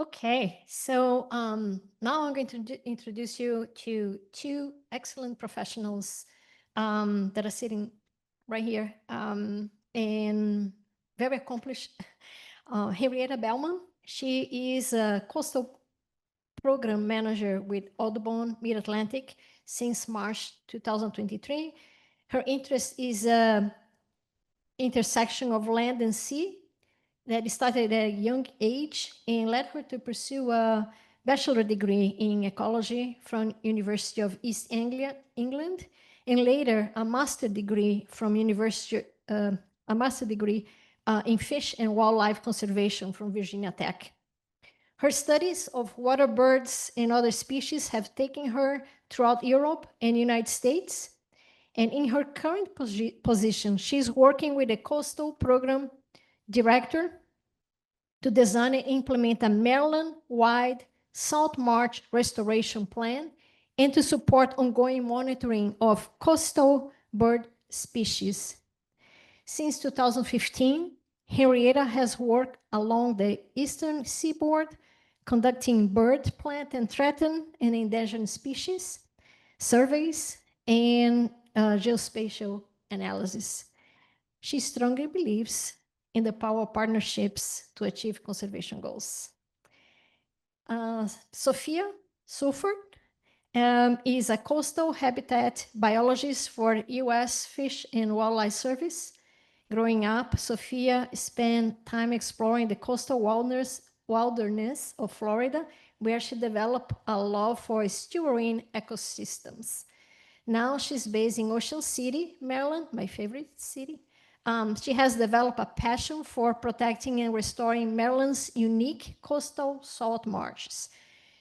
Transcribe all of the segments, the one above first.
Okay, so now I'm going to introduce you to two excellent professionals that are sitting right here and very accomplished. Henrietta Bellman, she is a coastal program manager with Audubon Mid-Atlantic since March 2023. Her interest is intersection of land and sea that started at a young age and led her to pursue a bachelor degree in ecology from University of East Anglia, England, and later a master degree from in fish and wildlife conservation from Virginia Tech. Her studies of water birds and other species have taken her throughout Europe and United States. And in her current position, she's working with a coastal program director to design and implement a Maryland-wide salt marsh restoration plan and to support ongoing monitoring of coastal bird species. Since 2015, Henrietta has worked along the Eastern Seaboard, conducting bird, plant, and threatened and endangered species surveys and geospatial analysis. She strongly believes in the power of partnerships to achieve conservation goals. Sophia Seufert is a coastal habitat biologist for U.S. Fish and Wildlife Service. Growing up, Sophia spent time exploring the coastal wilderness of Florida, where she developed a love for stewarding ecosystems. Now she's based in Ocean City, Maryland, my favorite city. She has developed a passion for protecting and restoring Maryland's unique coastal salt marshes.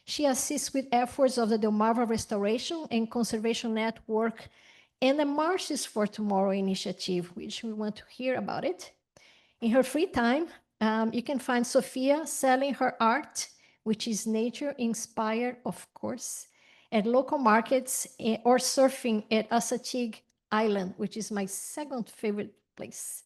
She assists with efforts of the Delmarva Restoration and Conservation Network and the Marshes for Tomorrow initiative, which we want to hear about it. In her free time, you can find Sophia selling her art, which is nature-inspired, of course, at local markets or surfing at Assateague Island, which is my second favorite place.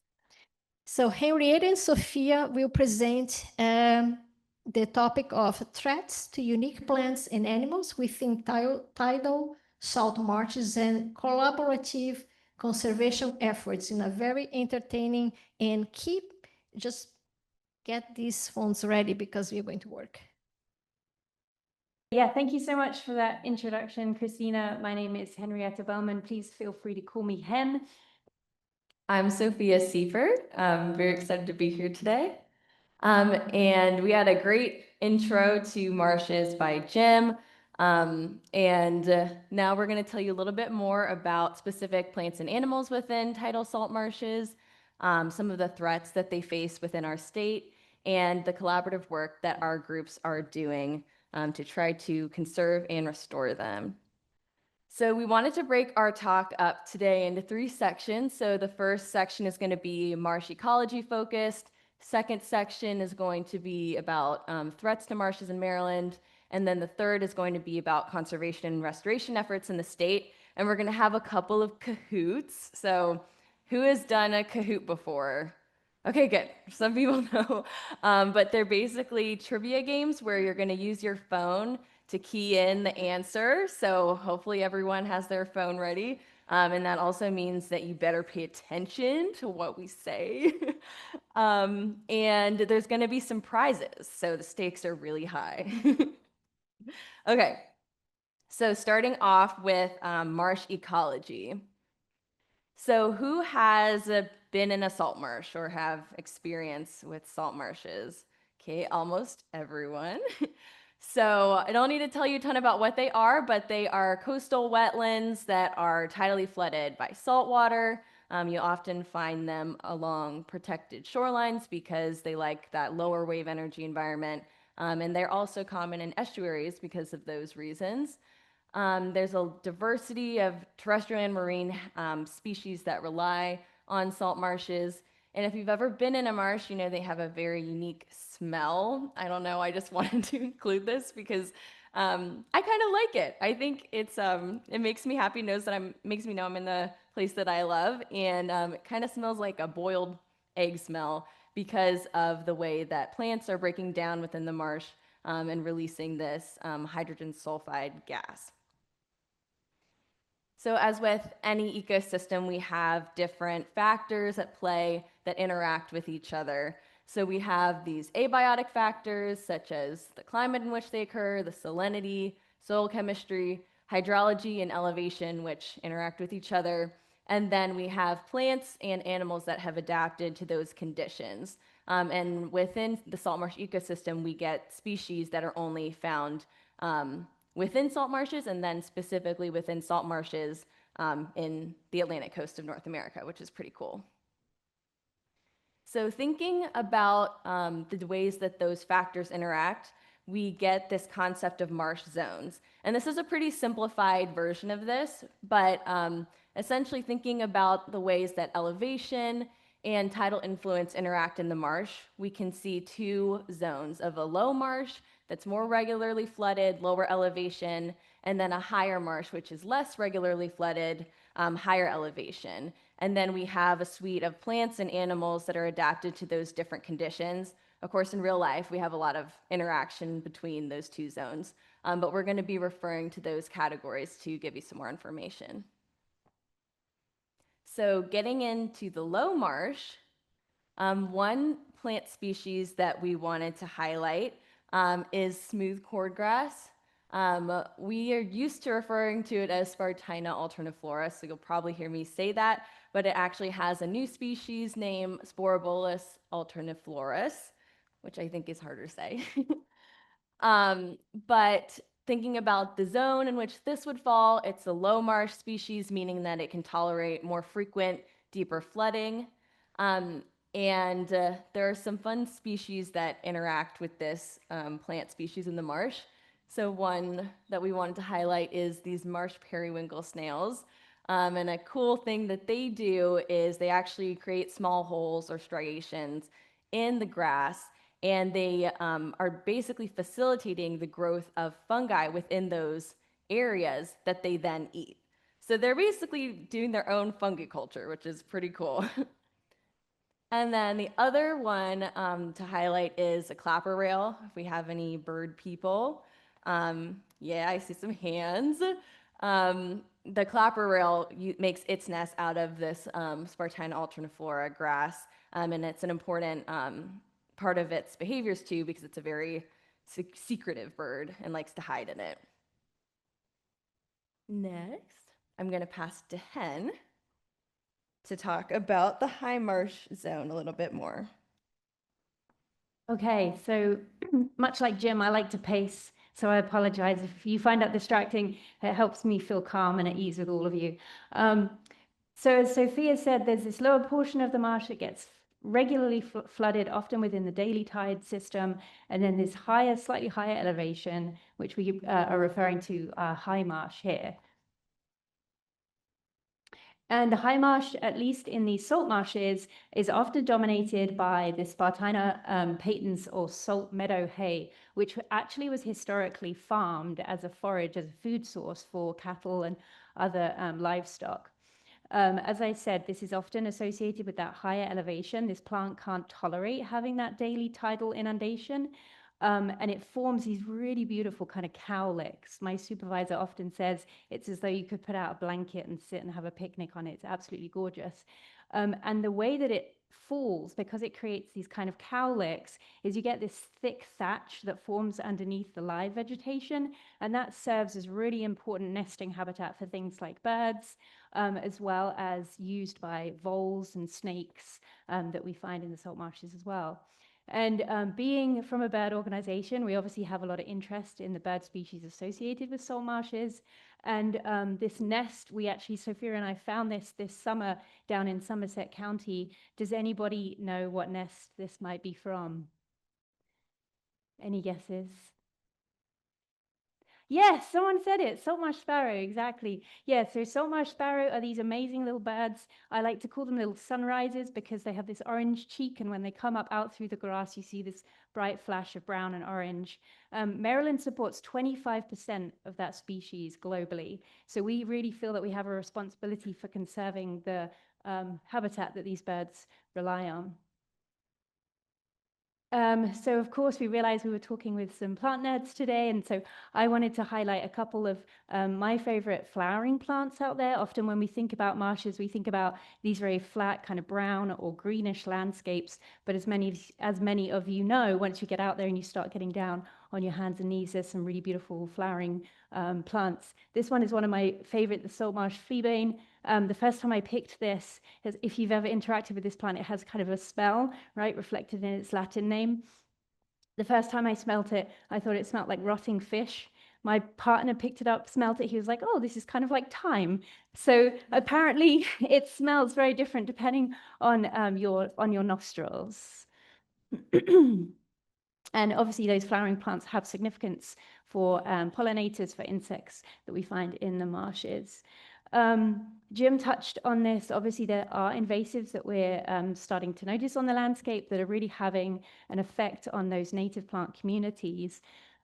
So Henrietta and Sophia will present the topic of threats to unique plants and animals within tidal salt marshes and collaborative conservation efforts in a very entertaining and just get these phones ready because we're going to work. Yeah, thank you so much for that introduction, Christina. My name is Henrietta Bellman. Please feel free to call me Hen. I'm Sophia Seufert. I'm very excited to be here today. And we had a great intro to Marshes by Jim. Now we're going to tell you a little bit more about specific plants and animals within tidal salt marshes, some of the threats that they face within our state, and the collaborative work that our groups are doing to try to conserve and restore them. So we wanted to break our talk up today into 3 sections. So the first section is going to be marsh ecology focused. Second section is going to be about threats to marshes in Maryland. And then the third is going to be about conservation and restoration efforts in the state. And we're going to have a couple of Kahoots. So who has done a Kahoot before? Okay, good. Some people know. But they're basically trivia games where you're going to use your phone to key in the answer. So hopefully everyone has their phone ready. And that also means that you better pay attention to what we say. And there's going to be some prizes. So the stakes are really high. Okay. So starting off with marsh ecology. So who has been in a salt marsh or have experience with salt marshes? Okay, almost everyone. So I don't need to tell you a ton about what they are, but they are coastal wetlands that are tidally flooded by salt water. You often find them along protected shorelines because they like that lower wave energy environment. And they're also common in estuaries because of those reasons. There's a diversity of terrestrial and marine species that rely on salt marshes. And if you've ever been in a marsh, you know they have a very unique smell. I don't know, I just wanted to include this because I kind of like it. I think it makes me happy, makes me know I'm in the place that I love, and it kind of smells like a boiled egg smell because of the way that plants are breaking down within the marsh and releasing this hydrogen sulfide gas. So as with any ecosystem, we have different factors at play that interact with each other. So we have these abiotic factors, such as the climate in which they occur, the salinity, soil chemistry, hydrology, and elevation, which interact with each other. And then we have plants and animals that have adapted to those conditions. And within the salt marsh ecosystem, we get species that are only found within salt marshes, and then specifically within salt marshes in the Atlantic coast of North America, which is pretty cool. So thinking about the ways that those factors interact, we get this concept of marsh zones. And this is a pretty simplified version of this, but essentially thinking about the ways that elevation and tidal influence interact in the marsh, we can see two zones of a low marsh that's more regularly flooded, lower elevation, and then a higher marsh, which is less regularly flooded, higher elevation. And then we have a suite of plants and animals that are adapted to those different conditions. Of course, in real life, we have a lot of interaction between those two zones, but we're going to be referring to those categories to give you some more information. So getting into the low marsh, one plant species that we wanted to highlight is smooth cordgrass. We are used to referring to it as Spartina alterniflora, so you'll probably hear me say that, but it actually has a new species named Sporobolus alterniflorus, which I think is harder to say. But thinking about the zone in which this would fall, it's a low marsh species, meaning that it can tolerate more frequent, deeper flooding. There are some fun species that interact with this plant species in the marsh. So one that we wanted to highlight is these marsh periwinkle snails. And a cool thing that they do is they actually create small holes or striations in the grass, and they are basically facilitating the growth of fungi within those areas that they then eat. So they're basically doing their own fungiculture, which is pretty cool. And then the other one to highlight is a clapper rail, if we have any bird people. Yeah, I see some hands. The clapper rail makes its nest out of this Spartina alterniflora grass, and it's an important part of its behaviors too, because it's a very secretive bird and likes to hide in it. Next, I'm going to pass to Hen to talk about the high marsh zone a little bit more. Okay, so much like Jim, I like to pace, so I apologize if you find that distracting. It helps me feel calm and at ease with all of you. So as Sophia said, there's this lower portion of the marsh that gets regularly flooded, often within the daily tide system, and then this higher, slightly higher elevation, which we are referring to high marsh here. And the high marsh, at least in these salt marshes, is often dominated by the Spartina patens or salt meadow hay, which actually was historically farmed as a forage, as a food source for cattle and other livestock. As I said, this is often associated with that higher elevation. This plant can't tolerate having that daily tidal inundation. And it forms these really beautiful kind of cowlicks. My supervisor often says it's as though you could put out a blanket and sit and have a picnic on it. It's absolutely gorgeous. And the way that it falls, because it creates these kind of cowlicks, is you get this thick thatch that forms underneath the live vegetation, and that serves as really important nesting habitat for things like birds, as well as used by voles and snakes that we find in the salt marshes as well. And being from a bird organization, we obviously have a lot of interest in the bird species associated with salt marshes. And this nest, we actually, Sophia and I found this summer down in Somerset County. Does anybody know what nest this might be from? Any guesses? Yes, someone said it. Saltmarsh sparrow, exactly. Yeah, so saltmarsh sparrow are these amazing little birds. I like to call them little sunrises because they have this orange cheek, and when they come up out through the grass, you see this bright flash of brown and orange. Maryland supports 25% of that species globally. So we really feel that we have a responsibility for conserving the habitat that these birds rely on. So of course we realized we were talking with some plant nerds today, and so I wanted to highlight a couple of my favorite flowering plants out there. Often when we think about marshes, we think about these very flat kind of brown or greenish landscapes, but as many of you know, once you get out there and you start getting down on your hands and knees, there's some really beautiful flowering plants. This one is one of my favorite, the saltmarsh fleabane. The first time I picked this, if you've ever interacted with this plant, it has kind of a smell, right, reflected in its Latin name. The first time I smelt it, I thought it smelled like rotting fish. My partner picked it up, smelled it. He was like, "Oh, this is kind of like thyme." So apparently, it smells very different depending on your nostrils. And obviously, those flowering plants have significance for pollinators, for insects that we find in the marshes. Jim touched on this. Obviously, there are invasives that we're starting to notice on the landscape that are really having an effect on those native plant communities.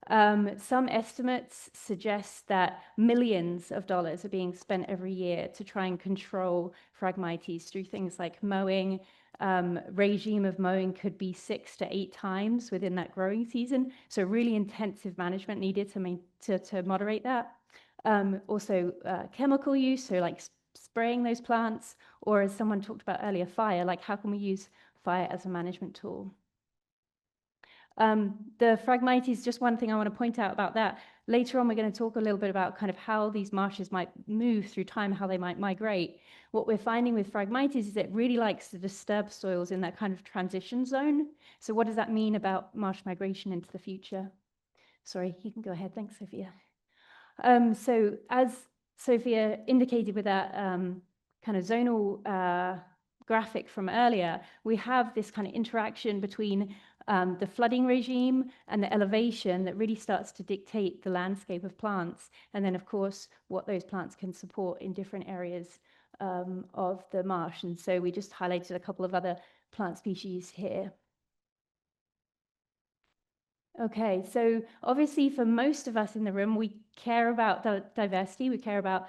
Some estimates suggest that millions of dollars are being spent every year to try and control Phragmites through things like mowing. Regime of mowing could be 6 to 8 times within that growing season. So really intensive management needed to moderate that. Also chemical use, so like spraying those plants, or as someone talked about earlier, fire, like how can we use fire as a management tool? The Phragmites is just one thing I want to point out about that. Later on, we're going to talk a little bit about kind of how these marshes might move through time, how they might migrate. What we're finding with Phragmites is it really likes to disturb soils in that kind of transition zone. So what does that mean about marsh migration into the future? Sorry, you can go ahead. Thanks, Sophia. So as Sophia indicated with that kind of zonal graphic from earlier, we have this kind of interaction between the flooding regime and the elevation that really starts to dictate the landscape of plants. And then, of course, what those plants can support in different areas of the marsh. And so we just highlighted a couple of other plant species here. Okay, so obviously for most of us in the room, we care about the diversity, we care about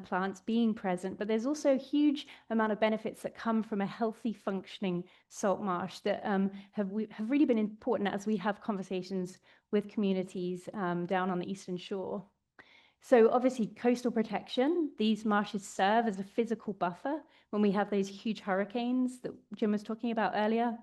plants being present, but there's also a huge amount of benefits that come from a healthy functioning salt marsh that have really been important as we have conversations with communities down on the Eastern Shore. So obviously coastal protection, these marshes serve as a physical buffer when we have those huge hurricanes that Jim was talking about earlier.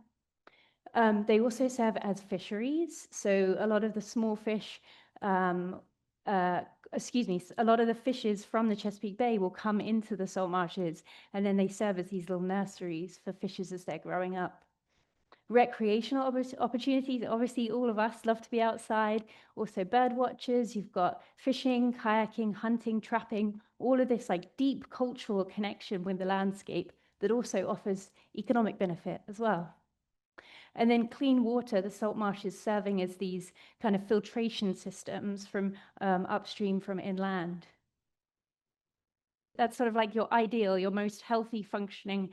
They also serve as fisheries. So a lot of the small fish, a lot of the fishes from the Chesapeake Bay will come into the salt marshes, and then they serve as these little nurseries for fishes as they're growing up. Recreational opportunities, obviously all of us love to be outside. Also bird watchers, you've got fishing, kayaking, hunting, trapping, all of this like deep cultural connection with the landscape that also offers economic benefit as well. And then clean water, the salt marshes serving as these kind of filtration systems from upstream from inland. That's sort of like your ideal, your most healthy functioning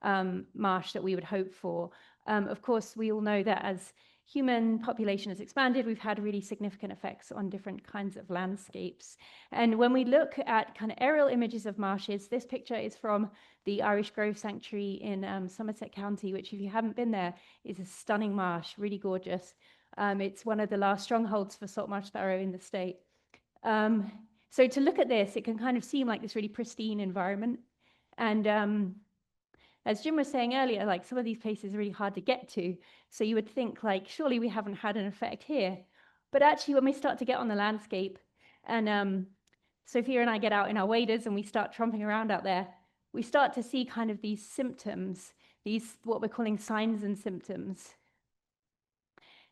marsh that we would hope for. Of course, we all know that as human population has expanded, we've had really significant effects on different kinds of landscapes. And when we look at kind of aerial images of marshes, this picture is from the Irish Grove Sanctuary in Somerset County, which if you haven't been there, is a stunning marsh, really gorgeous. It's one of the last strongholds for salt marsh sparrow in the state. So to look at this, it can kind of seem like this really pristine environment. And as Jim was saying earlier, like some of these places are really hard to get to. So you would think like, surely we haven't had an effect here. But actually, when we start to get on the landscape and Sophia and I get out in our waders and we start tromping around out there, we start to see kind of these symptoms, these what we're calling signs and symptoms.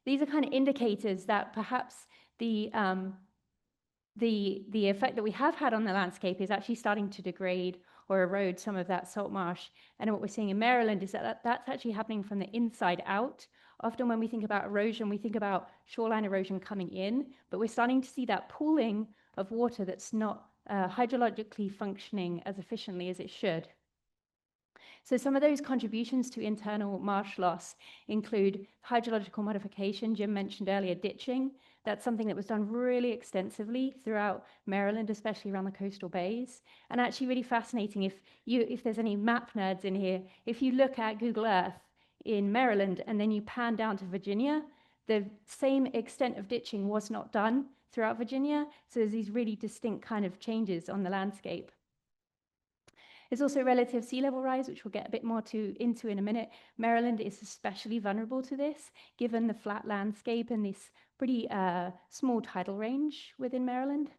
These are kind of indicators that perhaps the effect that we have had on the landscape is actually starting to degrade or erode some of that salt marsh. And what we're seeing in Maryland is that that's actually happening from the inside out. Often when we think about erosion, we think about shoreline erosion coming in, but we're starting to see that pooling of water that's not hydrologically functioning as efficiently as it should. So some of those contributions to internal marsh loss include hydrological modification. Jim mentioned earlier ditching. That's something that was done really extensively throughout Maryland, especially around the coastal bays. And actually really fascinating, if there's any map nerds in here, if you look at Google Earth in Maryland, and then you pan down to Virginia, the same extent of ditching was not done throughout Virginia. So there's these really distinct kind of changes on the landscape. There's also relative sea level rise, which we'll get a bit more into in a minute. Maryland is especially vulnerable to this, given the flat landscape and this pretty small tidal range within Maryland.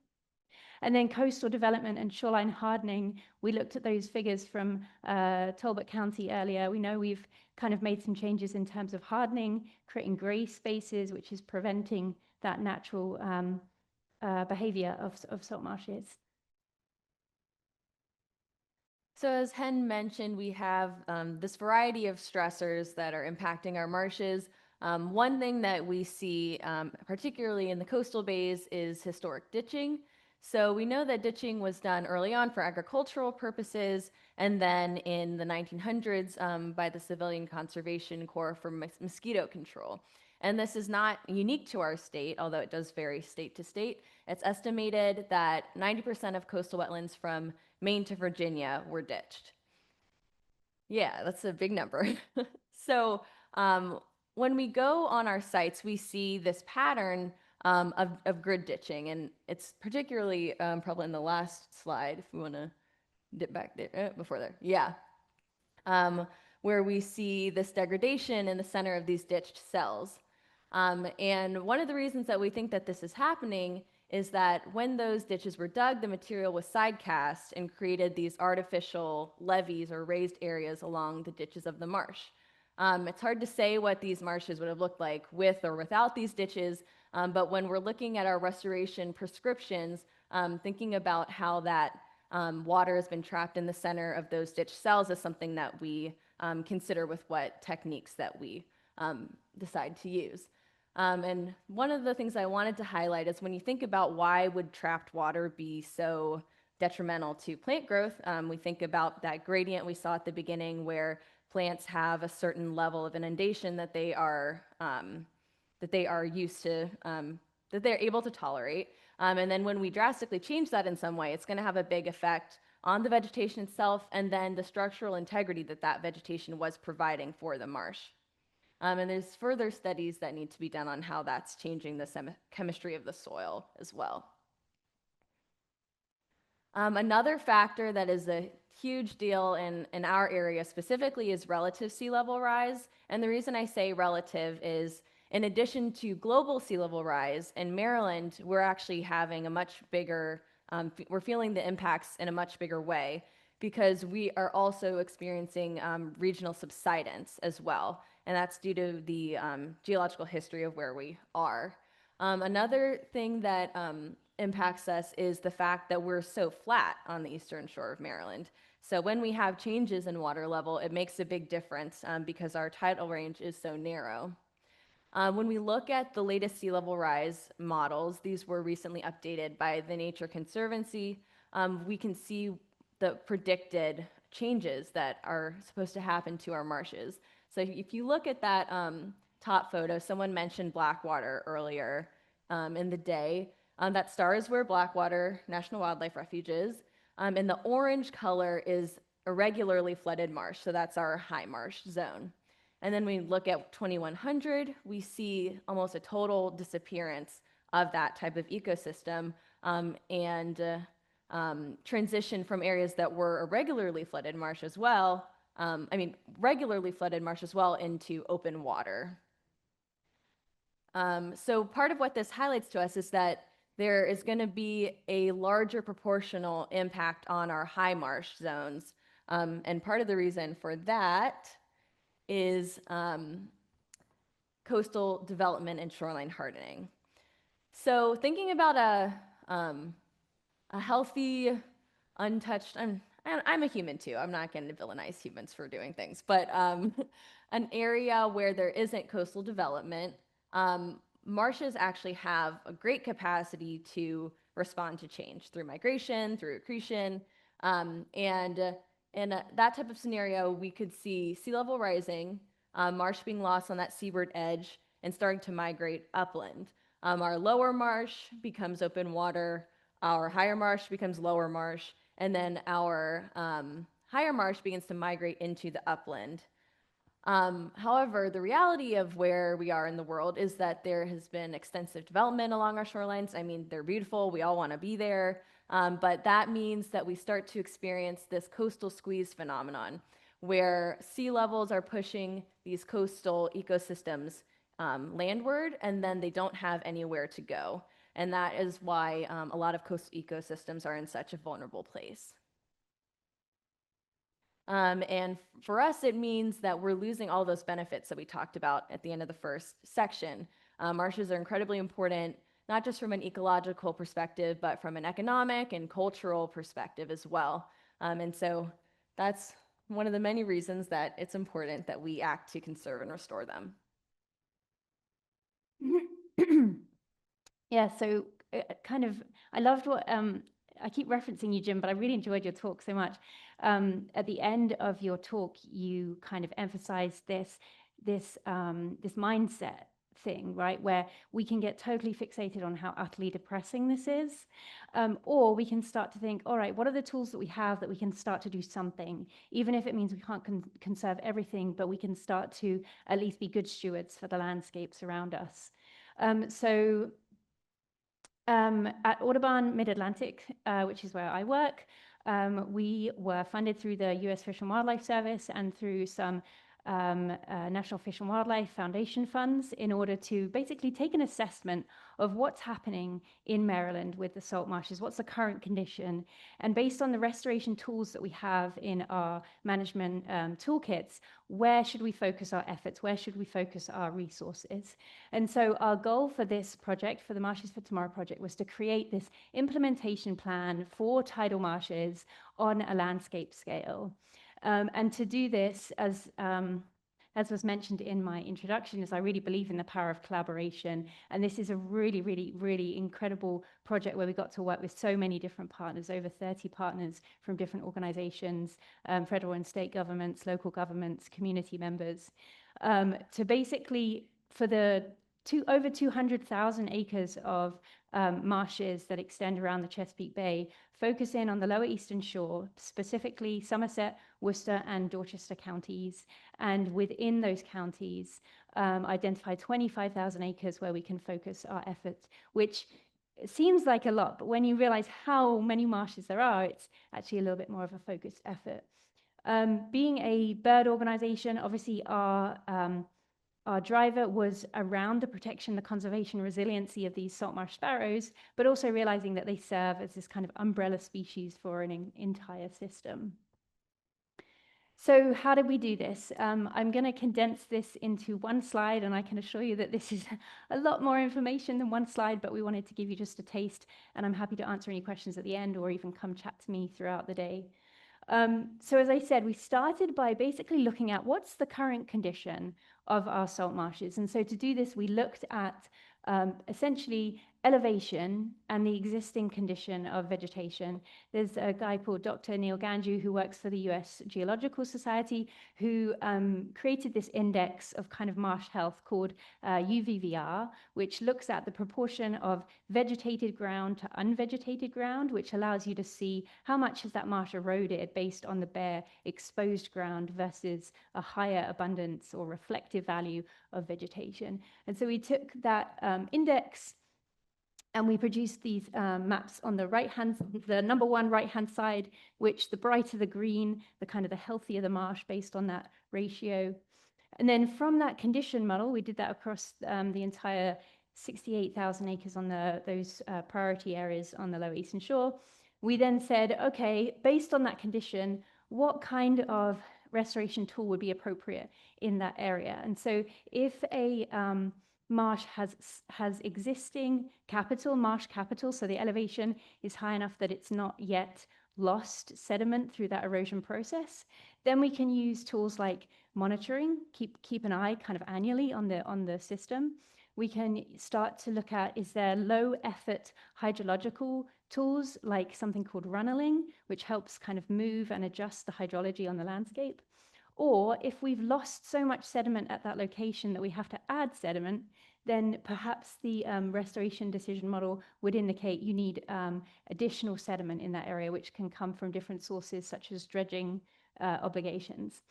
And then coastal development and shoreline hardening, we looked at those figures from Talbot County earlier. We know we've kind of made some changes in terms of hardening, creating gray spaces, which is preventing that natural behavior of salt marshes. So as Hen mentioned, we have this variety of stressors that are impacting our marshes. One thing that we see, particularly in the coastal bays, is historic ditching. So we know that ditching was done early on for agricultural purposes, and then in the 1900s by the Civilian Conservation Corps for mosquito control. And this is not unique to our state, although it does vary state to state. It's estimated that 90% of coastal wetlands from Maine to Virginia were ditched. Yeah, that's a big number. So when we go on our sites, we see this pattern of grid ditching, and it's particularly probably in the last slide, if we want to dip back there, before there, yeah, where we see this degradation in the center of these ditched cells. And one of the reasons that we think that this is happening is that when those ditches were dug, the material was sidecast and created these artificial levees or raised areas along the ditches of the marsh. It's hard to say what these marshes would have looked like with or without these ditches, but when we're looking at our restoration prescriptions, thinking about how that water has been trapped in the center of those ditch cells is something that we consider with what techniques that we decide to use. And one of the things I wanted to highlight is when you think about why would trapped water be so detrimental to plant growth, we think about that gradient we saw at the beginning where plants have a certain level of inundation that they are used to, that they're able to tolerate. And then when we drastically change that in some way, it's going to have a big effect on the vegetation itself and then the structural integrity that that vegetation was providing for the marsh. And there's further studies that need to be done on how that's changing the chemistry of the soil as well. Another factor that is a huge deal in our area specifically is relative sea level rise. And the reason I say relative is in addition to global sea level rise, in Maryland, we're actually having a much bigger, we're feeling the impacts in a much bigger way because we are also experiencing regional subsidence as well. And that's due to the geological history of where we are. Another thing that impacts us is the fact that we're so flat on the eastern shore of Maryland. So when we have changes in water level, it makes a big difference because our tidal range is so narrow. When we look at the latest sea level rise models, these were recently updated by the Nature Conservancy, we can see the predicted changes that are supposed to happen to our marshes. So if you look at that top photo, someone mentioned Blackwater earlier in the day. That star is where Blackwater National Wildlife Refuge is. And the orange color is irregularly flooded marsh, so that's our high marsh zone. And then we look at 2100, we see almost a total disappearance of that type of ecosystem and transition from areas that were irregularly flooded marsh as well, regularly flooded marsh as well into open water. So part of what this highlights to us is that there is going to be a larger proportional impact on our high marsh zones. And part of the reason for that is coastal development and shoreline hardening. So thinking about a healthy, untouched, I'm a human too, I'm not going to villainize humans for doing things, but an area where there isn't coastal development, marshes actually have a great capacity to respond to change through migration, through accretion, and in that type of scenario, we could see sea level rising, marsh being lost on that seaward edge, and starting to migrate upland. Our lower marsh becomes open water, our higher marsh becomes lower marsh, and then our higher marsh begins to migrate into the upland. However, the reality of where we are in the world is that there has been extensive development along our shorelines. I mean, they're beautiful, we all want to be there, but that means that we start to experience this coastal squeeze phenomenon, where sea levels are pushing these coastal ecosystems landward, and then they don't have anywhere to go. And that is why a lot of coastal ecosystems are in such a vulnerable place. And for us, it means that we're losing all those benefits that we talked about at the end of the first section. Marshes are incredibly important, not just from an ecological perspective, but from an economic and cultural perspective as well. And so that's one of the many reasons that it's important that we act to conserve and restore them. Yeah, so I loved what, I keep referencing you, Jim, but I really enjoyed your talk so much. At the end of your talk, you kind of emphasized this mindset thing, right? Where we can get totally fixated on how utterly depressing this is. Or we can start to think, all right, what are the tools that we have that we can start to do something, even if it means we can't conserve everything, but we can start to at least be good stewards for the landscapes around us. At Audubon Mid-Atlantic, which is where I work, we were funded through the US Fish and Wildlife Service and through some National Fish and Wildlife Foundation funds in order to basically take an assessment of what's happening in Maryland with the salt marshes, what's the current condition, and based on the restoration tools that we have in our management toolkits, where should we focus our efforts, where should we focus our resources? And so our goal for this project, for the Marshes for Tomorrow project, was to create this implementation plan for tidal marshes on a landscape scale. And to do this, as was mentioned in my introduction, is I really believe in the power of collaboration. And this is a really, really, really incredible project where we got to work with so many different partners, over 30 partners from different organizations, federal and state governments, local governments, community members, to basically, for the over 200,000 acres of marshes that extend around the Chesapeake Bay, focus in on the lower eastern shore, specifically Somerset, Worcester, and Dorchester counties. And within those counties, identify 25,000 acres where we can focus our efforts, which seems like a lot, but when you realize how many marshes there are, it's actually a little bit more of a focused effort. Being a bird organization, obviously our driver was around the protection, the conservation, resiliency of these salt marsh sparrows, but also realizing that they serve as this kind of umbrella species for an entire system. So how did we do this? I'm going to condense this into one slide, and I can assure you that this is a lot more information than one slide, but we wanted to give you just a taste, and I'm happy to answer any questions at the end or even come chat to me throughout the day. So as I said, we started by basically looking at what's the current condition of our salt marshes. And so to do this, we looked at essentially elevation and the existing condition of vegetation. There's a guy called Dr. Neil Ganju who works for the US Geological Society who created this index of kind of marsh health called UVVR, which looks at the proportion of vegetated ground to unvegetated ground, which allows you to see how much has that marsh eroded based on the bare exposed ground versus a higher abundance or reflective value of vegetation. And so we took that index and we produced these maps on the the number one right-hand side, which the brighter the green, the kind of the healthier the marsh based on that ratio. And then from that condition model, we did that across the entire 68,000 acres on those priority areas on the Lower Eastern Shore. We then said, okay, based on that condition, what kind of restoration tool would be appropriate in that area? And so if a marsh has existing marsh capital, so the elevation is high enough that it's not yet lost sediment through that erosion process, then we can use tools like monitoring, keep an eye kind of annually on the system. We can start to look at, is there low effort hydrological tools like something called runneling, which helps kind of move and adjust the hydrology on the landscape. Or if we've lost so much sediment at that location that we have to add sediment, then perhaps the restoration decision model would indicate you need additional sediment in that area, which can come from different sources such as dredging obligations.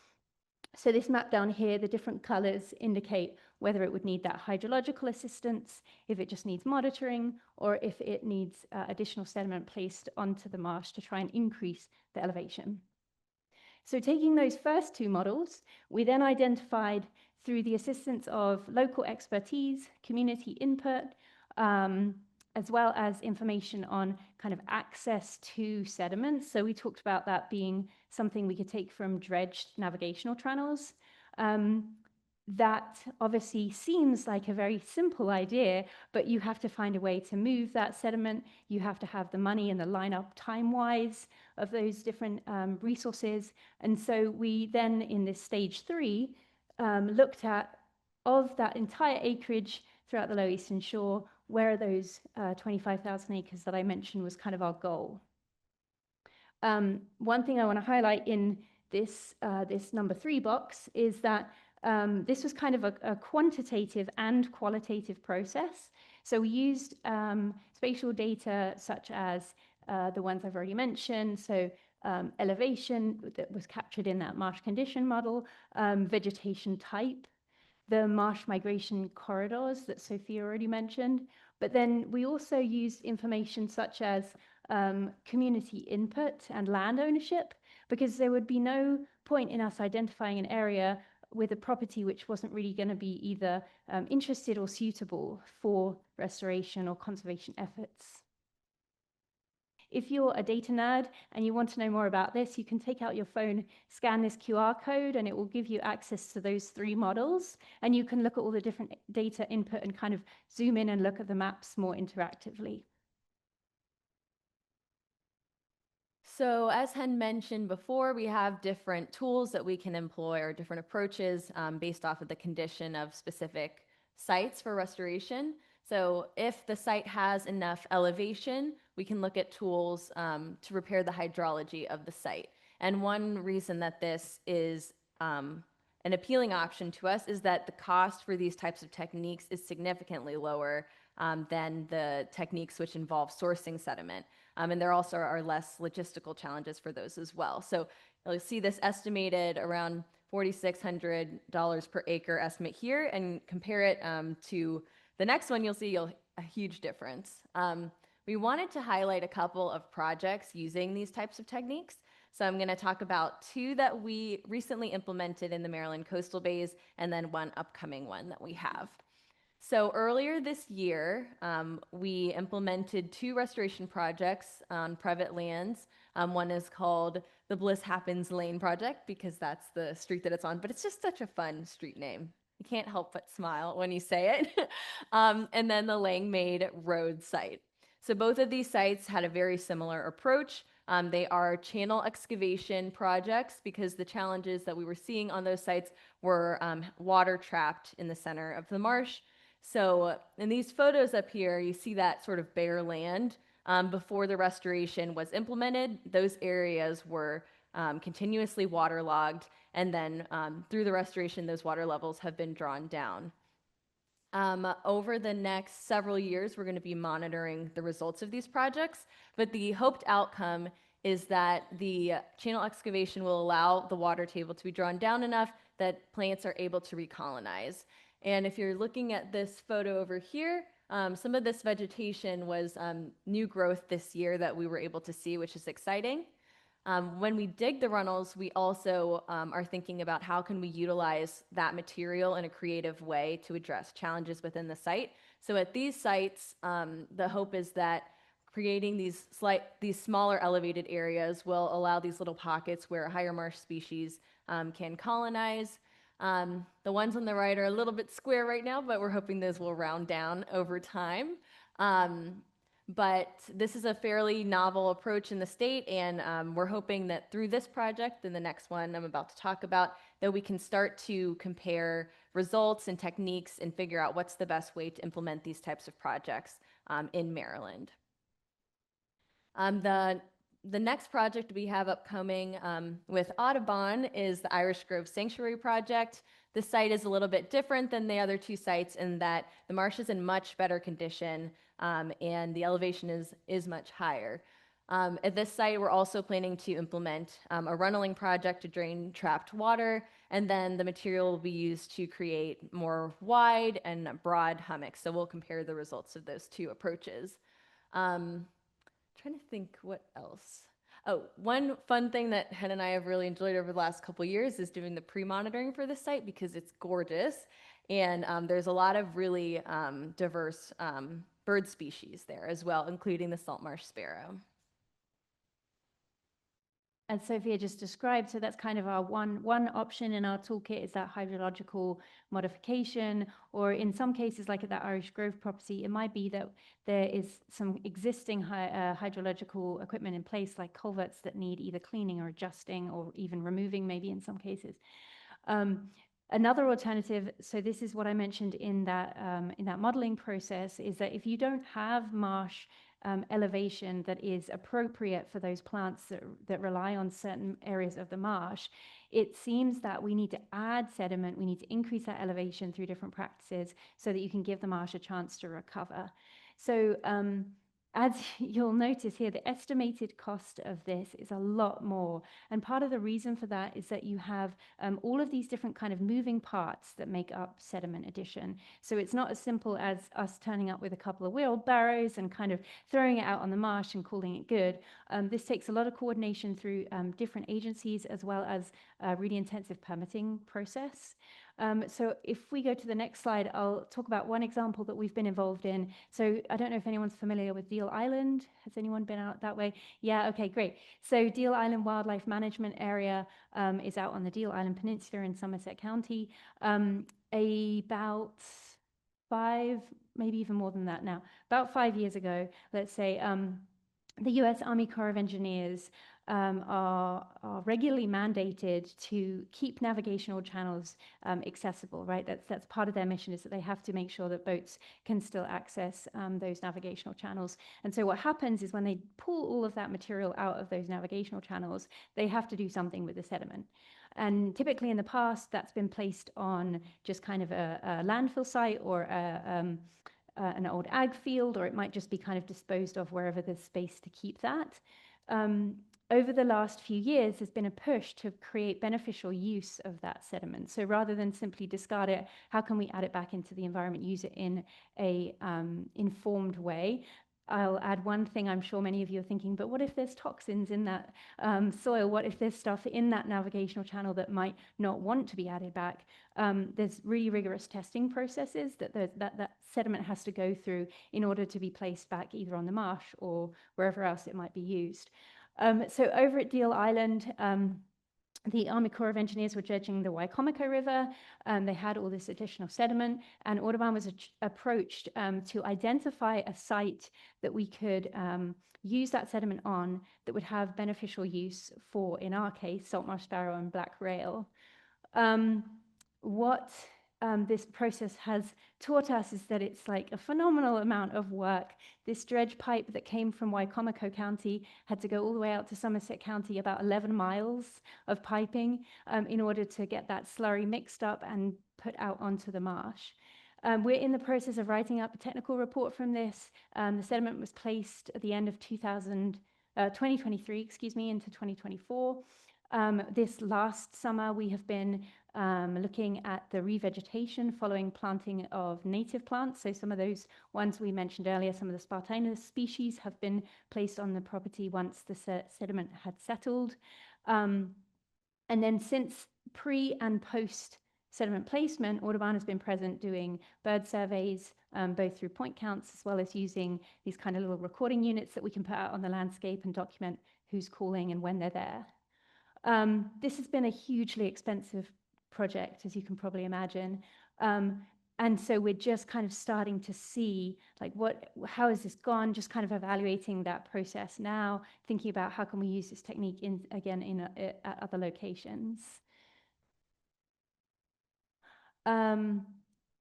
So this map down here, the different colors indicate whether it would need that hydrological assistance, if it just needs monitoring, or if it needs additional sediment placed onto the marsh to try and increase the elevation. So taking those first two models, we then identified through the assistance of local expertise, community input, as well as information on kind of access to sediments. So we talked about that being something we could take from dredged navigational channels. That obviously seems like a very simple idea, but you have to find a way to move that sediment. You have to have the money and the lineup time-wise of those different resources. And so we then, in this stage 3, looked at, of that entire acreage throughout the Lower Eastern Shore, where are those 25,000 acres that I mentioned was kind of our goal. One thing I want to highlight in this, this number 3 box is that this was kind of a quantitative and qualitative process. So we used spatial data such as the ones I've already mentioned, so elevation that was captured in that marsh condition model, vegetation type, the marsh migration corridors that Sophia already mentioned. But then we also used information such as community input and land ownership, because there would be no point in us identifying an area with a property which wasn't really going to be either interested or suitable for restoration or conservation efforts. If you're a data nerd and you want to know more about this, you can take out your phone, scan this QR code, and it will give you access to those 3 models. And you can look at all the different data input and kind of zoom in and look at the maps more interactively. So as Hen mentioned before, we have different tools that we can employ, or different approaches based off of the condition of specific sites for restoration. So if the site has enough elevation, we can look at tools to repair the hydrology of the site. And one reason that this is an appealing option to us is that the cost for these types of techniques is significantly lower than the techniques which involve sourcing sediment. And there also are less logistical challenges for those as well. So you'll see this estimated around $4,600 per acre estimate here, and compare it to the next one, you'll see a huge difference. We wanted to highlight a couple of projects using these types of techniques. So I'm going to talk about 2 that we recently implemented in the Maryland coastal bays, and then one upcoming one that we have. So earlier this year, we implemented 2 restoration projects on private lands. One is called the Bliss Happens Lane Project, because that's the street that it's on, but it's just such a fun street name. You can't help but smile when you say it. And then the Langmaid Road site. So both of these sites had a very similar approach. They are channel excavation projects, because the challenges that we were seeing on those sites were water trapped in the center of the marsh. So in these photos up here, you see that sort of bare land. Before the restoration was implemented, those areas were continuously waterlogged, and then through the restoration, those water levels have been drawn down. Over the next several years, we're going to be monitoring the results of these projects, but the hoped outcome is that the channel excavation will allow the water table to be drawn down enough that plants are able to recolonize. And if you're looking at this photo over here, some of this vegetation was new growth this year that we were able to see, which is exciting. When we dig the runnels, we also are thinking about how can we utilize that material in a creative way to address challenges within the site. So at these sites, the hope is that creating these smaller elevated areas will allow these little pockets where higher marsh species can colonize. The ones on the right are a little bit square right now, but we're hoping those will round down over time. But this is a fairly novel approach in the state, and we're hoping that through this project and the next one I'm about to talk about, that we can start to compare results and techniques and figure out what's the best way to implement these types of projects in Maryland. The next project we have upcoming with Audubon is the Irish Grove Sanctuary Project. This site is a little bit different than the other 2 sites in that the marsh is in much better condition and the elevation is much higher. At this site, we're also planning to implement a runneling project to drain trapped water, and then the material will be used to create more wide and broad hummocks. So we'll compare the results of those two approaches. Trying to think what else. Oh, one fun thing that Hen and I have really enjoyed over the last couple of years is doing the pre-monitoring for this site because it's gorgeous. And there's a lot of really diverse bird species there as well, including the saltmarsh sparrow. As Sophia just described, so that's kind of our one option in our toolkit is that hydrological modification, or in some cases, like at that Irish Grove property, it might be that there is some existing hydrological equipment in place, like culverts that need either cleaning or adjusting or even removing, maybe in some cases. Another alternative, so this is what I mentioned in that modeling process, is that if you don't have marsh elevation that is appropriate for those plants that rely on certain areas of the marsh, it seems that we need to add sediment, we need to increase that elevation through different practices so that you can give the marsh a chance to recover. So as you'll notice here, the estimated cost of this is a lot more. And part of the reason for that is that you have all of these different kind of moving parts that make up sediment addition. So it's not as simple as us turning up with a couple of wheelbarrows and kind of throwing it out on the marsh and calling it good. This takes a lot of coordination through different agencies, as well as a really intensive permitting process. So if we go to the next slide, I'll talk about one example that we've been involved in. So I don't know if anyone's familiar with Deal Island. Has anyone been out that way? Yeah, okay, great. So Deal Island Wildlife Management Area is out on the Deal Island Peninsula in Somerset County. About 5, maybe even more than that now, about 5 years ago, let's say, the US Army Corps of Engineers are regularly mandated to keep navigational channels accessible, right? That's part of their mission, is that they have to make sure that boats can still access those navigational channels. And so what happens is when they pull all of that material out of those navigational channels, they have to do something with the sediment. And typically in the past, that's been placed on just kind of a landfill site or an old ag field, or it might just be kind of disposed of wherever there's space to keep that. Over the last few years, there's been a push to create beneficial use of that sediment. So rather than simply discard it, how can we add it back into the environment, use it in a informed way? I'll add one thing. I'm sure many of you are thinking, but what if there's toxins in that soil? What if there's stuff in that navigational channel that might not want to be added back? There's really rigorous testing processes that sediment has to go through in order to be placed back either on the marsh or wherever else it might be used. So over at Deal Island, the Army Corps of Engineers were dredging the Wicomico River. They had all this additional sediment, and Audubon was approached to identify a site that we could use that sediment on that would have beneficial use for, in our case, saltmarsh sparrow and black rail. What this process has taught us is that it's like a phenomenal amount of work. This dredge pipe that came from Wicomico County had to go all the way out to Somerset County, about 11 miles of piping in order to get that slurry mixed up and put out onto the marsh. We're in the process of writing up a technical report from this. The sediment was placed at the end of 2023, into 2024. This last summer, we have been looking at the revegetation following planting of native plants. So some of those ones we mentioned earlier, some of the Spartina species have been placed on the property once the sediment had settled. And then since pre and post sediment placement, Audubon has been present doing bird surveys, both through point counts as well as using these kind of little recording units that we can put out on the landscape and document who's calling and when they're there. This has been a hugely expensive project, as you can probably imagine. And so we're just kind of starting to see, like, how has this gone? Just kind of evaluating that process now, thinking about how can we use this technique at other locations.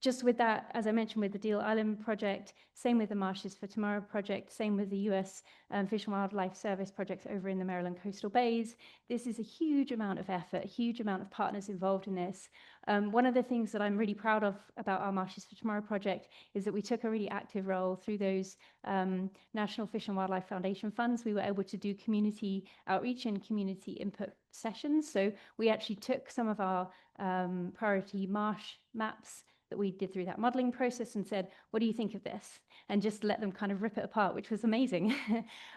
just with that, as I mentioned, with the Deal Island project, same with the Marshes for Tomorrow project, same with the US Fish and Wildlife Service projects over in the Maryland coastal bays. This is a huge amount of effort, a huge amount of partners involved in this. One of the things that I'm really proud of about our Marshes for Tomorrow project is that we took a really active role through those National Fish and Wildlife Foundation funds. We were able to do community outreach and community input sessions. So we actually took some of our priority marsh maps that we did through that modeling process and said, what do you think of this? And just let them kind of rip it apart, which was amazing.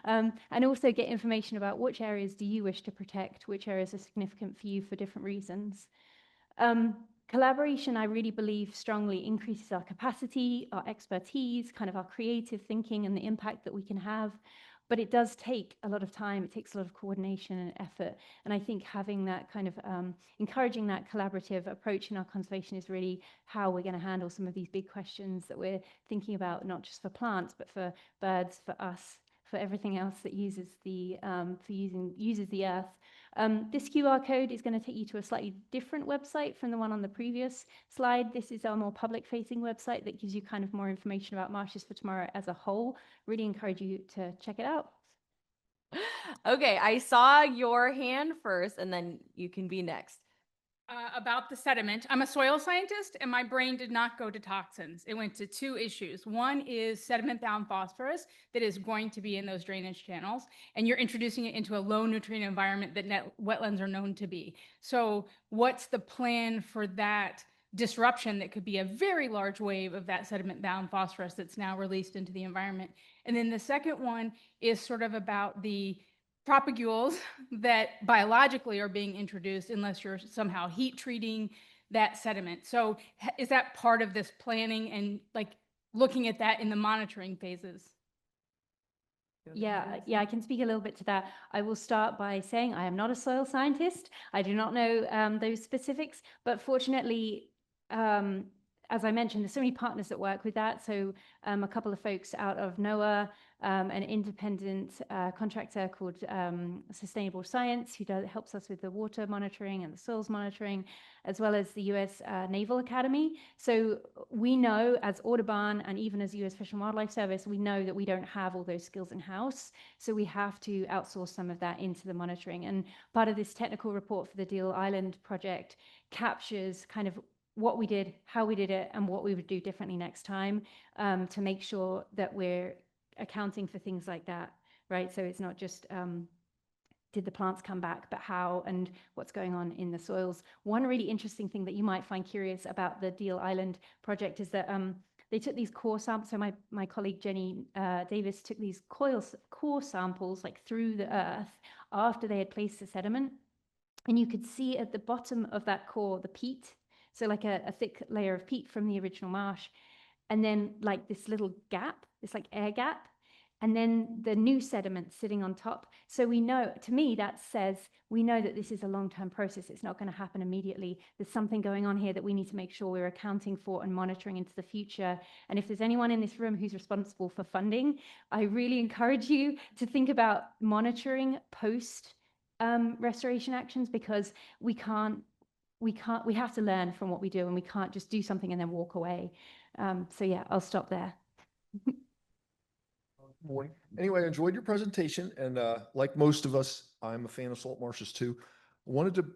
And also get information about which areas do you wish to protect, which areas are significant for you for different reasons. Collaboration, I really believe, strongly increases our capacity, our expertise, kind of our creative thinking and the impact that we can have. But it does take a lot of time. It takes a lot of coordination and effort. And I think having that kind of encouraging that collaborative approach in our conservation is really how we're going to handle some of these big questions that we're thinking about, not just for plants, but for birds, for us, for everything else that uses the uses the earth. This QR code is going to take you to a slightly different website from the one on the previous slide. This is our more public-facing website that gives you kind of more information about Marshes for Tomorrow as a whole. Really encourage you to check it out. Okay, I saw your hand first, and then you can be next. About the sediment. I'm a soil scientist, and my brain did not go to toxins. It went to two issues. One is sediment-bound phosphorus that is going to be in those drainage channels, and you're introducing it into a low nutrient environment that wetlands are known to be. So what's the plan for that disruption that could be a very large wave of that sediment-bound phosphorus that's now released into the environment? And then the second one is sort of about the propagules that biologically are being introduced unless you're somehow heat treating that sediment. So is that part of this planning and like looking at that in the monitoring phases? Yeah, I can speak a little bit to that. I will start by saying I am not a soil scientist. I do not know those specifics, but fortunately, as I mentioned, there's so many partners that work with that. So a couple of folks out of NOAA, an independent contractor called Sustainable Science, who helps us with the water monitoring and the soils monitoring, as well as the US Naval Academy. So we know as Audubon and even as US Fish and Wildlife Service, we know that we don't have all those skills in-house. So we have to outsource some of that into the monitoring. And part of this technical report for the Deal Island project captures kind of what we did, how we did it, and what we would do differently next time to make sure that we're accounting for things like that, right? So it's not just did the plants come back, but how and what's going on in the soils. One really interesting thing that you might find curious about the Deal Island project is that they took these core samples. So my colleague Jenny Davis took these core samples like through the earth after they had placed the sediment. And you could see at the bottom of that core, the peat. So like a thick layer of peat from the original marsh. And then like this little gap, this like air gap. And then the new sediment sitting on top. So we know, to me, that says we know that this is a long-term process. It's not going to happen immediately. There's something going on here that we need to make sure we're accounting for and monitoring into the future. And if there's anyone in this room who's responsible for funding, I really encourage you to think about monitoring post restoration actions, because we have to learn from what we do, and we can't just do something and then walk away. So yeah, I'll stop there. Morning. Anyway, I enjoyed your presentation, and like most of us, I'm a fan of salt marshes too. I wanted to,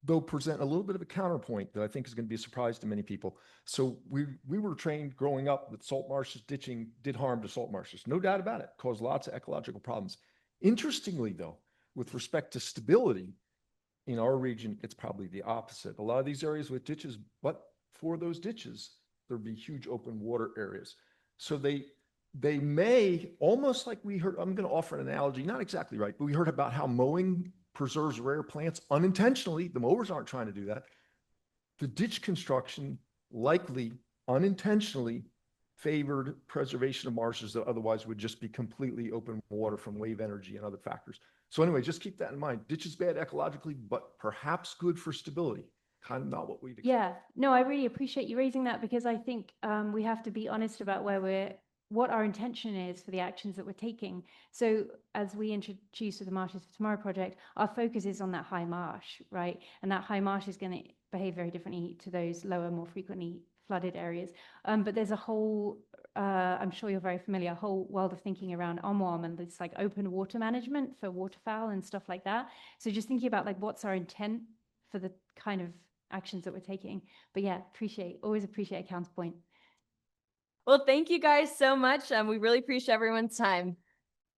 though, present a little bit of a counterpoint that I think is going to be a surprise to many people. So we were trained growing up that salt marshes ditching did harm to salt marshes. No doubt about it. Caused lots of ecological problems. Interestingly, though, with respect to stability, in our region, it's probably the opposite. A lot of these areas with ditches, but for those ditches, there'd be huge open water areas. So they may, almost like we heard, I'm going to offer an analogy, not exactly right, but we heard about how mowing preserves rare plants unintentionally. The mowers aren't trying to do that. The ditch construction likely unintentionally favored preservation of marshes that otherwise would just be completely open water from wave energy and other factors. So anyway, just keep that in mind. Ditch is bad ecologically, but perhaps good for stability. Kind of not what we'd expect. Yeah, no, I really appreciate you raising that, because I think we have to be honest about where we're what our intention is for the actions that we're taking. So as we introduced with the Marshes for Tomorrow project, our focus is on that high marsh, right? And that high marsh is going to behave very differently to those lower, more frequently flooded areas. But there's a whole, I'm sure you're very familiar, a whole world of thinking around OMWOM and this like open water management for waterfowl and stuff like that. So just thinking about like what's our intent for the kind of actions that we're taking. But yeah, always appreciate a counterpoint. Well, thank you guys so much. We really appreciate everyone's time.